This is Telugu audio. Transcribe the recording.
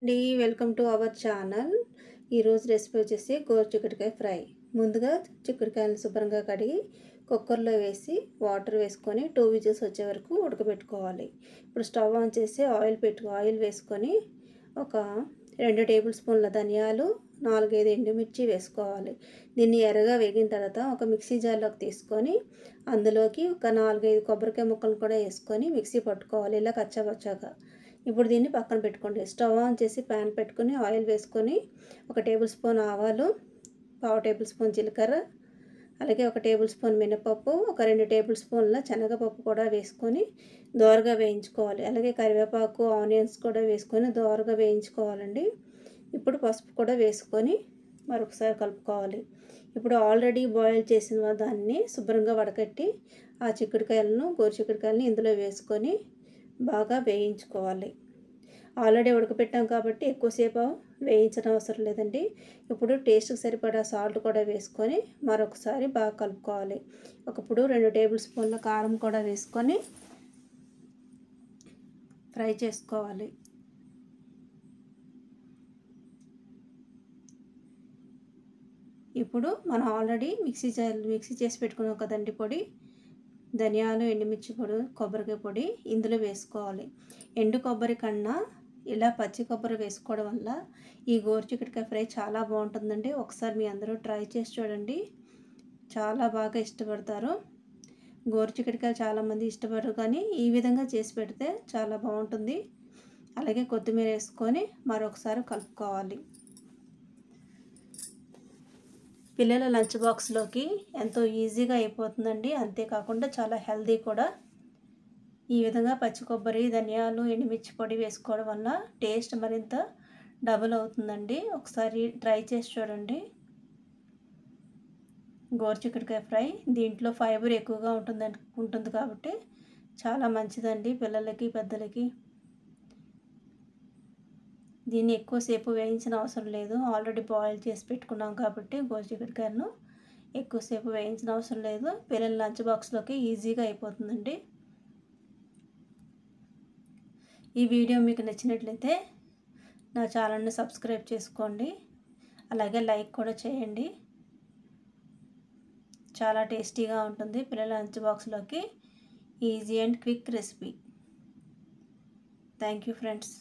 Welcome to our channel. ఈరోజు రెసిపీ వచ్చేసి గోరుచిక్కుడుకాయ ఫ్రై. ముందుగా చిక్కుడుకాయలను శుభ్రంగా కడిగి కుక్కర్లో వేసి వాటర్ వేసుకొని 2 విజిల్స్ వచ్చే వరకు ఉడకబెట్టుకోవాలి. ఇప్పుడు స్టవ్ ఆన్ చేసి ఆయిల్ వేసుకొని ఒక 2 టేబుల్ స్పూన్ల ధనియాలు, 4-5 ఎండుమిర్చి వేసుకోవాలి. దీన్ని ఎర్రగా వేగిన తర్వాత ఒక మిక్సీ జార్లోకి తీసుకొని అందులోకి ఒక 4-5 కొబ్బరికాయ ముక్కలు కూడా వేసుకొని మిక్సీ పట్టుకోవాలి, ఇలా కచ్చాపచ్చాగా. ఇప్పుడు దీన్ని పక్కన పెట్టుకోండి. స్టవ్ ఆన్ చేసి ప్యాన్ పెట్టుకొని ఆయిల్ వేసుకొని 1 టేబుల్ స్పూన్ ఆవాలు, 1/2 టేబుల్ స్పూన్ జీలకర్ర, అలాగే 1 టేబుల్ స్పూన్ మినపప్పు, ఒక 2 టేబుల్ స్పూన్ల శనగపప్పు కూడా వేసుకొని దోరగా వేయించుకోవాలి. అలాగే కరివేపాకు, ఆనియన్స్ కూడా వేసుకొని దోరగా వేయించుకోవాలండి. ఇప్పుడు పసుపు కూడా వేసుకొని మరొకసారి కలుపుకోవాలి. ఇప్పుడు ఆల్రెడీ బాయిల్ చేసిన దాన్ని శుభ్రంగా వడకట్టి ఆ గోరుచిక్కుడుకాయలను ఇందులో వేసుకొని బాగా వేయించుకోవాలి. ఆల్రెడీ ఉడకపెట్టాం కాబట్టి ఎక్కువసేపు వేయించడం అవసరం లేదండి. ఇప్పుడు టేస్ట్కి సరిపడా సాల్ట్ కూడా వేసుకొని మరొకసారి బాగా కలుపుకోవాలి. ఇప్పుడు 2 టేబుల్ స్పూన్ల కారం కూడా వేసుకొని ఫ్రై చేసుకోవాలి. ఇప్పుడు మనం ఆల్రెడీ మిక్సీ చేసి పెట్టుకున్నాం కదండి పొడి, ధనియాలు, ఎండుమిర్చి పొడి, కొబ్బరికాయ పొడి ఇందులో వేసుకోవాలి. ఎండు కొబ్బరి కన్నా ఇలా పచ్చి కొబ్బరి వేసుకోవడం వల్ల ఈ గోరుచిక్కుడుకాయ ఫ్రై చాలా బాగుంటుందండి. ఒకసారి మీ అందరూ ట్రై చేసి చూడండి, చాలా బాగా ఇష్టపడతారు. గోరుచిక్కుడుకాయ చాలామంది ఇష్టపడరు, కానీ ఈ విధంగా చేసి పెడితే చాలా బాగుంటుంది. అలాగే కొత్తిమీర వేసుకొని మరొకసారి కలుపుకోవాలి. పిల్లల లంచ్ బాక్స్లోకి ఎంతో ఈజీగా అయిపోతుందండి. అంతేకాకుండా చాలా హెల్దీ కూడా. ఈ విధంగా పచ్చి కొబ్బరి, ధనియాలు, ఎండుమిర్చి పొడి వేసుకోవడం వల్ల టేస్ట్ మరింత డబుల్ అవుతుందండి. ఒకసారి ట్రై చేసి చూడండి. గోరుచిక్కుడుకాయ ఫ్రై దీంట్లో ఫైబర్ ఎక్కువగా ఉంటుంది కాబట్టి చాలా మంచిదండి పిల్లలకి, పెద్దలకి. దీన్ని ఎక్కువసేపు వేయించిన అవసరం లేదు. ఆల్రెడీ బాయిల్ చేసి పెట్టుకున్నాం కాబట్టి గోరుచిక్కుడుకాయలను ఎక్కువసేపు వేయించిన అవసరం లేదు. పిల్లల లంచ్ బాక్స్లోకి ఈజీగా అయిపోతుందండి. ఈ వీడియో మీకు నచ్చినట్లయితే నా ఛానల్ని సబ్స్క్రైబ్ చేసుకోండి, అలాగే లైక్ కూడా చేయండి. చాలా టేస్టీగా ఉంటుంది పిల్లల లంచ్ బాక్స్లోకి. Easy and quick recipe. Thank you friends.